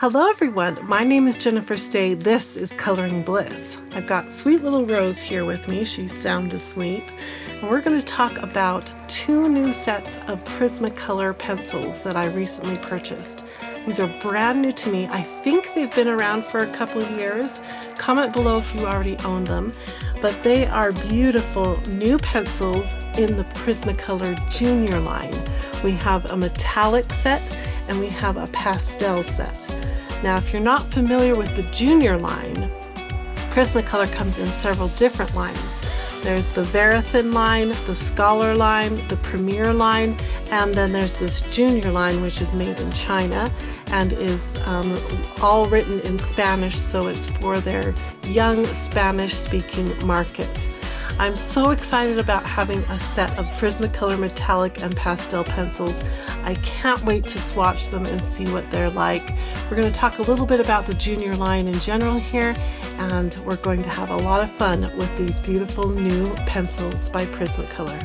Hello everyone, my name is Jennifer Stay. This is Coloring Bliss. I've got sweet little Rose here with me. She's sound asleep. And we're going to talk about two new sets of Prismacolor pencils that I recently purchased. These are brand new to me. I think they've been around for a couple of years. Comment below if you already own them. But they are beautiful new pencils in the Prismacolor Junior line. We have a metallic set and we have a pastel set. Now, if you're not familiar with the Junior line, Prismacolor comes in several different lines. There's the Very Thin line, the Scholar line, the Premier line, and then there's this Junior line, which is made in China and is all written in Spanish, so it's for their young Spanish-speaking market. I'm so excited about having a set of Prismacolor metallic and pastel pencils. I can't wait to swatch them and see what they're like. We're going to talk a little bit about the Junior line in general here, and we're going to have a lot of fun with these beautiful new pencils by Prismacolor.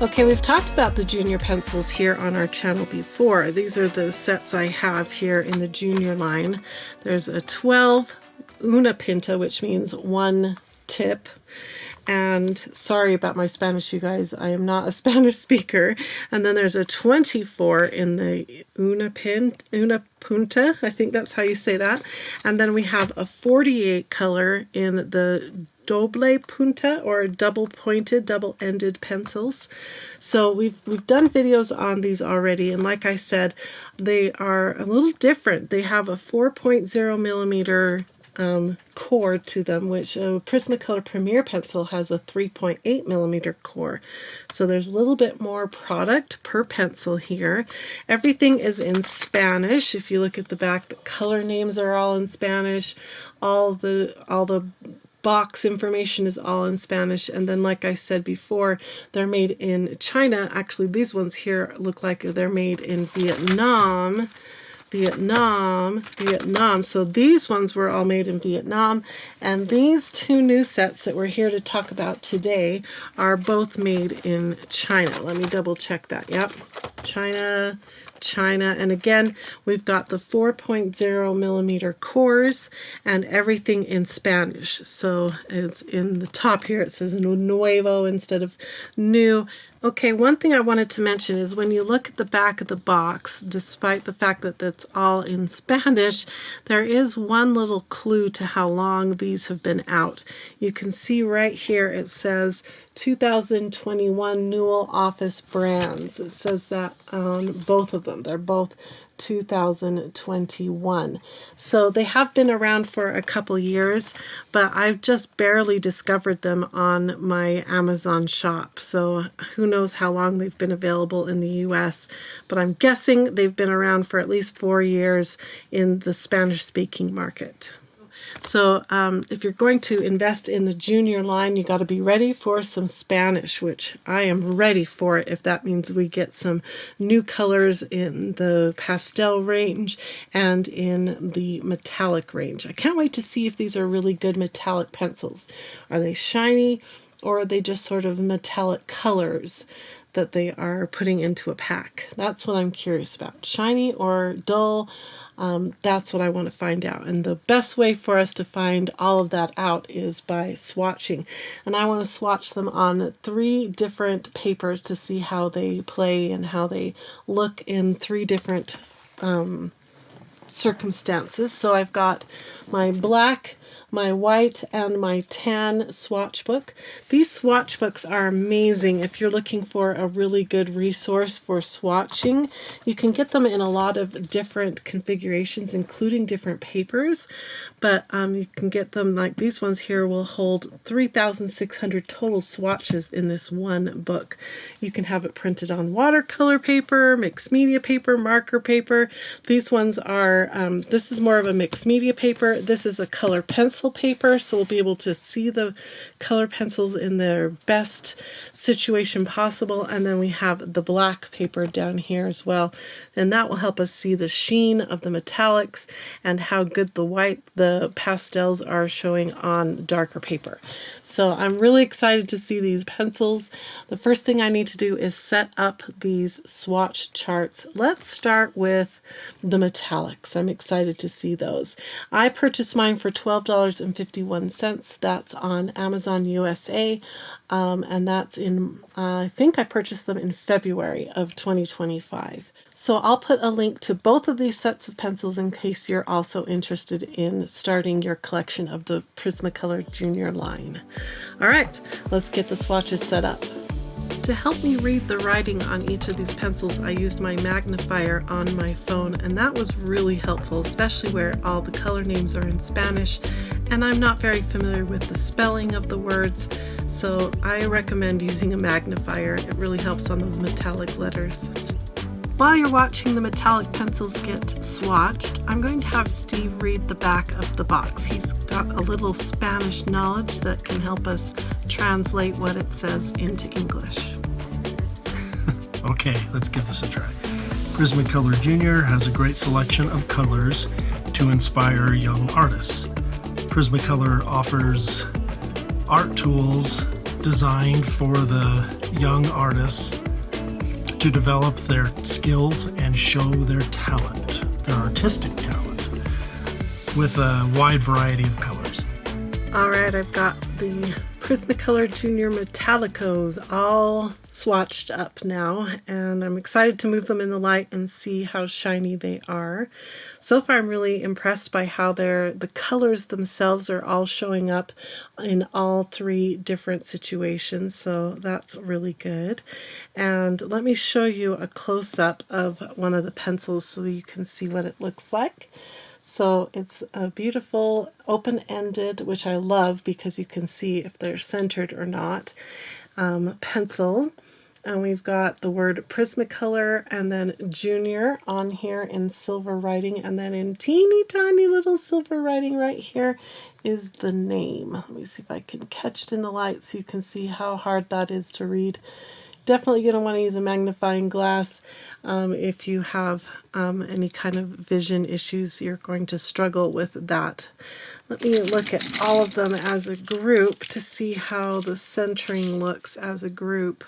Okay, we've talked about the Junior pencils here on our channel before. These are the sets I have here in the Junior line. There's a 12 una pinta, which means one tip. And sorry about my Spanish, you guys. I am not a Spanish speaker. And then there's a 24 in the una punta. I think that's how you say that. And then we have a 48 color in the doble punta, or double pointed, double ended pencils. So we've done videos on these already, and like I said, they are a little different. They have a 4.0 millimeter core to them, which a Prismacolor Premier pencil has a 3.8 millimeter core. So there's a little bit more product per pencil here. Everything is in Spanish. If you look at the back, the color names are all in Spanish. All the box information is all in Spanish, and then like I said before, they're made in China. Actually, these ones here look like they're made in Vietnam. So these ones were all made in Vietnam, and these two new sets that we're here to talk about today are both made in China. Let me double check that. Yep, China, and again, we've got the 4.0 millimeter cores and everything in Spanish. So it's in the top here, it says nuevo instead of new. Okay, one thing I wanted to mention is when you look at the back of the box, despite the fact that that's all in Spanish, there is one little clue to how long these have been out. You can see right here it says 2021 Newell Office Brands. It says that on both of them. They're both 2021. So they have been around for a couple years, but I've just barely discovered them on my Amazon shop. So who knows how long they've been available in the US, but I'm guessing they've been around for at least 4 years in the Spanish-speaking market. So if you're going to invest in the Junior line, you got to be ready for some Spanish, which I am ready for it if that means we get some new colors in the pastel range and in the metallic range. I can't wait to see if these are really good metallic pencils. Are they shiny, or are they just sort of metallic colors that they are putting into a pack? That's what I'm curious about. Shiny or dull? That's what I want to find out. And the best way for us to find all of that out is by swatching. And I want to swatch them on 3 different papers to see how they play and how they look in 3 different circumstances. So I've got my black, my white, and my tan swatch book. These swatch books are amazing if you're looking for a really good resource for swatching. You can get them in a lot of different configurations, including different papers, but you can get them like these ones here will hold 3,600 total swatches in this one book. You can have it printed on watercolor paper, mixed media paper, marker paper. These ones are, this is more of a mixed media paper. This is a color pencil pencil paper, so we'll be able to see the color pencils in their best situation possible. And then we have the black paper down here as well, and that will help us see the sheen of the metallics and how good the pastels are showing on darker paper. So I'm really excited to see these pencils. The first thing I need to do is set up these swatch charts. Let's start with the metallics. I'm excited to see those. I purchased mine for $12.51. That's on Amazon USA, and that's in, I think I purchased them in February of 2025. So I'll put a link to both of these sets of pencils in case you're also interested in starting your collection of the Prismacolor Junior line. All right, let's get the swatches set up. To help me read the writing on each of these pencils, I used my magnifier on my phone, and that was really helpful, especially where all the color names are in Spanish, and I'm not very familiar with the spelling of the words, so I recommend using a magnifier. It really helps on those metallic letters. While you're watching the metallic pencils get swatched, I'm going to have Steve read the back of the box. He's got a little Spanish knowledge that can help us translate what it says into English. Okay, let's give this a try. Prismacolor Junior has a great selection of colors to inspire young artists. Prismacolor offers art tools designed for the young artists to develop their skills and show their talent, their artistic talent, with a wide variety of colors. All right, I've got the Prismacolor Junior Metallicos all swatched up now, and I'm excited to move them in the light and see how shiny they are. So far I'm really impressed by how the colors themselves are all showing up in all three different situations, so that's really good. And let me show you a close-up of one of the pencils so you can see what it looks like. So it's a beautiful open-ended, which I love because you can see if they're centered or not, pencil. And we've got the word Prismacolor and then Junior on here in silver writing, and then in teeny tiny little silver writing right here is the name. Let me see if I can catch it in the light so you can see how hard that is to read. Definitely going to want to use a magnifying glass. If you have any kind of vision issues, you're going to struggle with that. Let me look at all of them as a group to see how the centering looks as a group.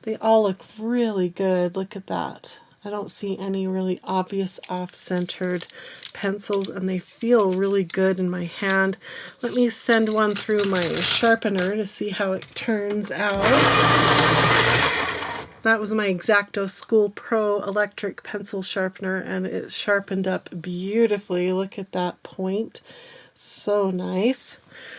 They all look really good. Look at that. I don't see any really obvious off-centered pencils, and they feel really good in my hand. Let me send one through my sharpener to see how it turns out. That was my X-Acto School Pro electric pencil sharpener, and it sharpened up beautifully. Look at that point. So nice.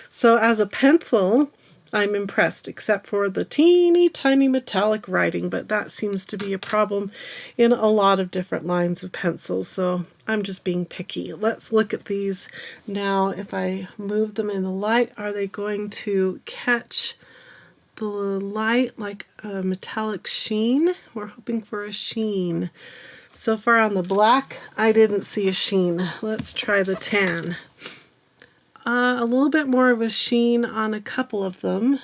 So as a pencil, I'm impressed, except for the teeny tiny metallic writing, but that seems to be a problem in a lot of different lines of pencils, so I'm just being picky. Let's look at these now. If I move them in the light, are they going to catch the light like a metallic sheen? We're hoping for a sheen. So far on the black, I didn't see a sheen. Let's try the tan. A little bit more of a sheen on a couple of them.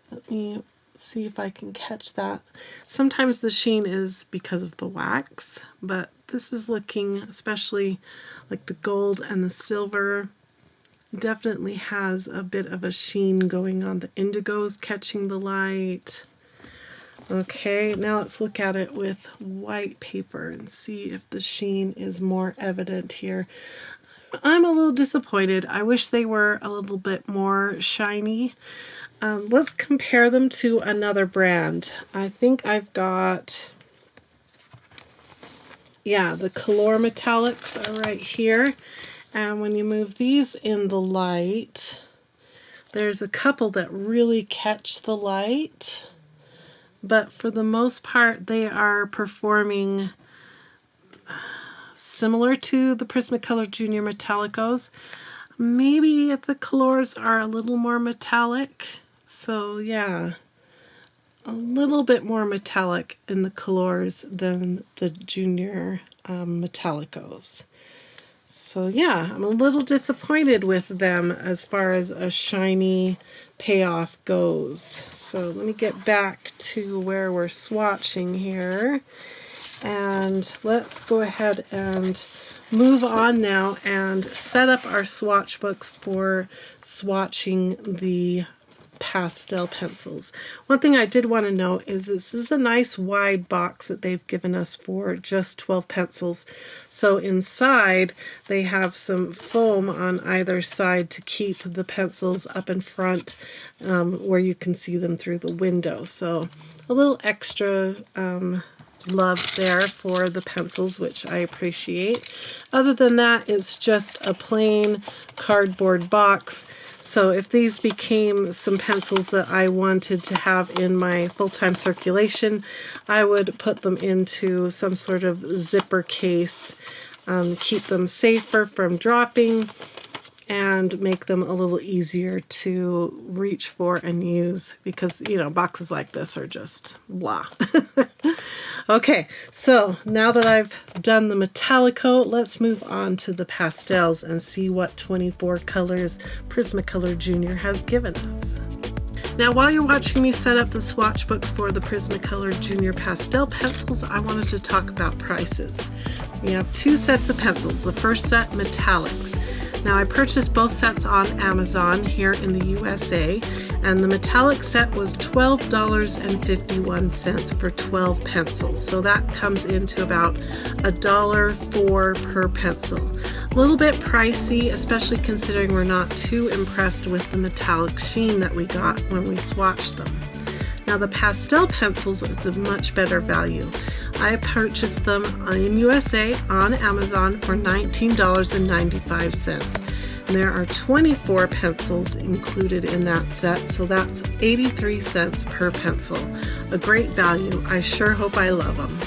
Let me see if I can catch that. Sometimes the sheen is because of the wax, but this is looking, especially like the gold and the silver, definitely has a bit of a sheen going on. The indigo's catching the light. Okay, now let's look at it with white paper and see if the sheen is more evident here. I'm a little disappointed. I wish they were a little bit more shiny. Let's compare them to another brand. I think I've got, yeah, the KALOUR metallics are right here. And when you move these in the light, there's a couple that really catch the light. But for the most part, they are performing similar to the Prismacolor Junior Metallicos. Maybe the KALOURs are a little more metallic. So yeah, a little bit more metallic in the KALOURs than the Junior Metallicos. So yeah, I'm a little disappointed with them as far as a shiny payoff goes. So let me get back to where we're swatching here. And let's go ahead and move on now and set up our swatch books for swatching the pastel pencils. One thing I did want to note is this is a nice wide box that they've given us for just 12 pencils. So inside they have some foam on either side to keep the pencils up in front where you can see them through the window. So a little extra love there for the pencils, which I appreciate. Other than that, it's just a plain cardboard box. So if these became some pencils that I wanted to have in my full-time circulation, I would put them into some sort of zipper case, keep them safer from dropping, and make them a little easier to reach for and use, because, you know, boxes like this are just blah. Okay, so now that I've done the metallic coat, let's move on to the pastels and see what 24 colors Prismacolor Junior has given us. Now, while you're watching me set up the swatch books for the Prismacolor Junior pastel pencils, I wanted to talk about prices. We have two sets of pencils. The first set, metallics. Now, I purchased both sets on Amazon here in the USA, and the metallic set was $12.51 for 12 pencils. So that comes into about $1.04 per pencil. A little bit pricey, especially considering we're not too impressed with the metallic sheen that we got when we swatched them. Now, the pastel pencils is a much better value. I purchased them in USA on Amazon for $19.95. And there are 24 pencils included in that set, so that's 83 cents per pencil. A great value. I sure hope I love them.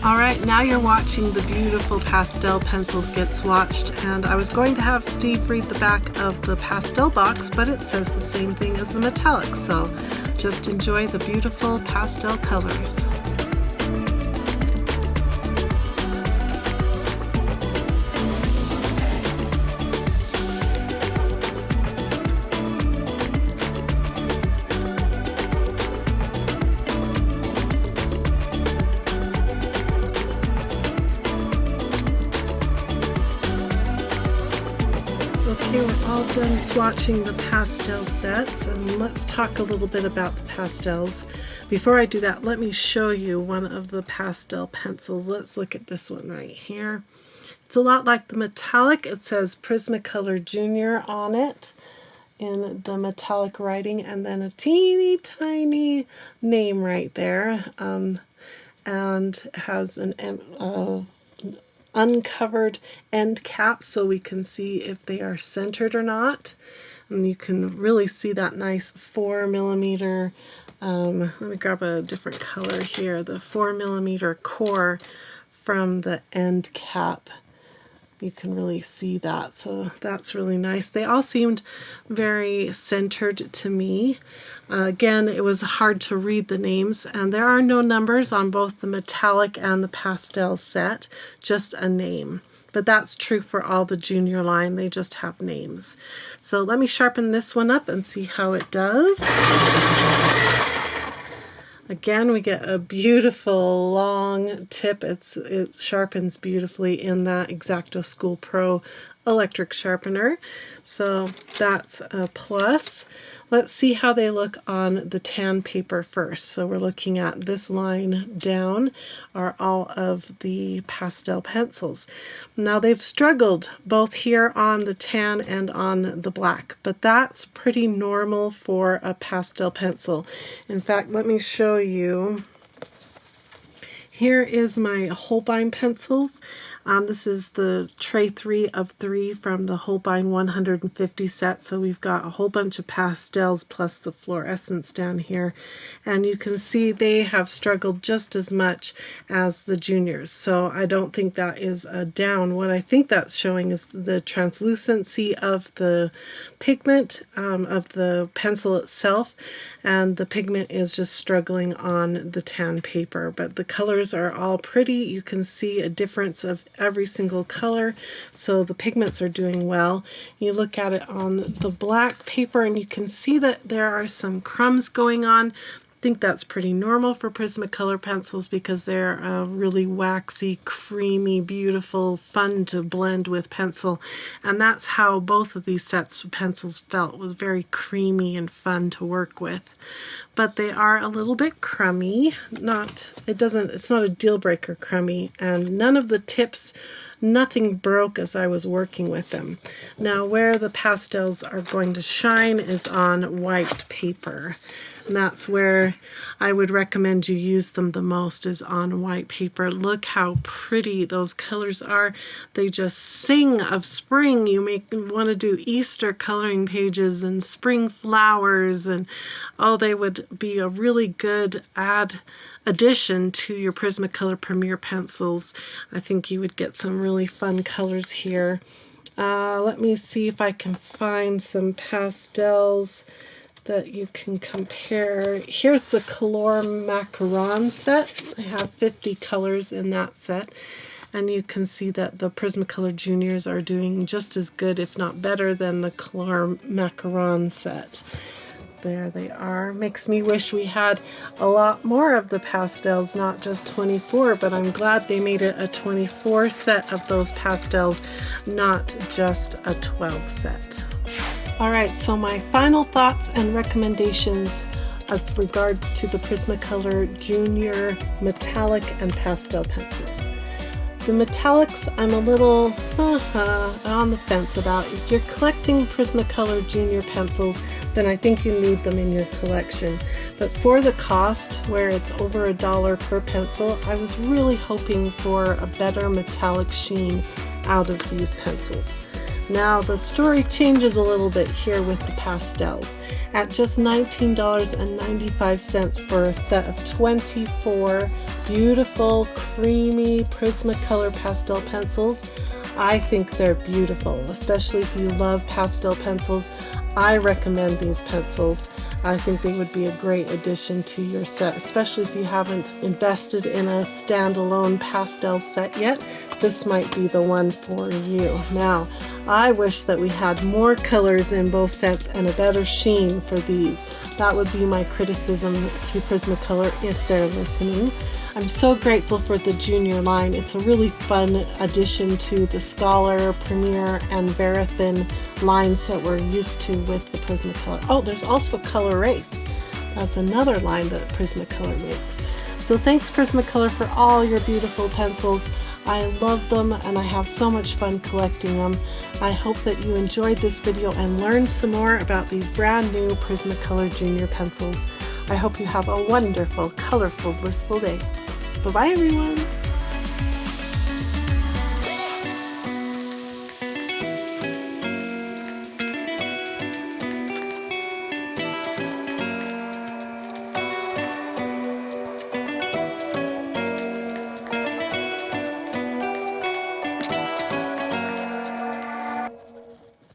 Alright, now you're watching the beautiful pastel pencils get swatched, and I was going to have Steve read the back of the pastel box, but it says the same thing as the metallic, so just enjoy the beautiful pastel colors. Okay, we're all done swatching the pastel sets, and let's talk a little bit about the pastels. Before I do that, let me show you one of the pastel pencils. Let's look at this one right here. It's a lot like the metallic. It says Prismacolor Junior on it in the metallic writing, and then a teeny tiny name right there, and has an uncovered end cap so we can see if they are centered or not. And you can really see that nice 4mm, let me grab a different color here, the 4mm core from the end cap. You can really see that, so that's really nice. They all seemed very centered to me. Again, it was hard to read the names, and there are no numbers on both the metallic and the pastel set, just a name. But that's true for all the junior line, they just have names. So let me sharpen this one up and see how it does. Again, we get a beautiful long tip. It sharpens beautifully in that X-Acto School Pro electric sharpener. So that's a plus. Let's see how they look on the tan paper first. So we're looking at this line down are all of the pastel pencils. Now they've struggled both here on the tan and on the black, but that's pretty normal for a pastel pencil. In fact, let me show you. Here is my Holbein pencils. This is the tray 3 of 3 from the Holbein 150 set. So we've got a whole bunch of pastels plus the fluorescents down here. And you can see they have struggled just as much as the juniors. So I don't think that is a down. What I think that's showing is the translucency of the pigment of the pencil itself. And the pigment is just struggling on the tan paper. But the colors are all pretty. You can see a difference of every single color, so the pigments are doing well. You look at it on the black paper and you can see that there are some crumbs going on. I think that's pretty normal for Prismacolor pencils because they're a really waxy, creamy, beautiful, fun to blend with pencil. And that's how both of these sets of pencils felt, was very creamy and fun to work with. But they are a little bit crummy. It's not a deal breaker crummy, and none of the tips, nothing broke as I was working with them. Now where the pastels are going to shine is on white paper. And that's where I would recommend you use them the most, is on white paper. Look how pretty those colors are. They just sing of spring. You want to do Easter coloring pages and spring flowers, and oh, they would be a really good addition to your Prismacolor Premier pencils. I think you would get some really fun colors here. Let me see if I can find some pastels that you can compare. Here's the KALOUR Macaron set. I have 50 colors in that set, and you can see that the Prismacolor Juniors are doing just as good, if not better, than the KALOUR Macaron set. There they are. Makes me wish we had a lot more of the pastels, not just 24, but I'm glad they made it a 24 set of those pastels, not just a 12 set. Alright, so my final thoughts and recommendations as regards to the Prismacolor Junior metallic and pastel pencils. The metallics I'm a little on the fence about. If you're collecting Prismacolor Junior pencils, then I think you need them in your collection. But for the cost, where it's over $1 per pencil, I was really hoping for a better metallic sheen out of these pencils. Now the story changes a little bit here with the pastels. At just $19.95 for a set of 24 beautiful, creamy Prismacolor pastel pencils, I think they're beautiful, especially if you love pastel pencils. I recommend these pencils. I think they would be a great addition to your set, especially if you haven't invested in a standalone pastel set yet. This might be the one for you. Now, I wish that we had more colors in both sets and a better sheen for these. That would be my criticism to Prismacolor if they're listening. I'm so grateful for the Junior line. It's a really fun addition to the Scholar, Premier, and Verithin lines that we're used to with the Prismacolor. Oh, there's also Color Race. That's another line that Prismacolor makes. So thanks Prismacolor for all your beautiful pencils. I love them and I have so much fun collecting them. I hope that you enjoyed this video and learned some more about these brand new Prismacolor Junior pencils. I hope you have a wonderful, colorful, blissful day. Bye-bye everyone!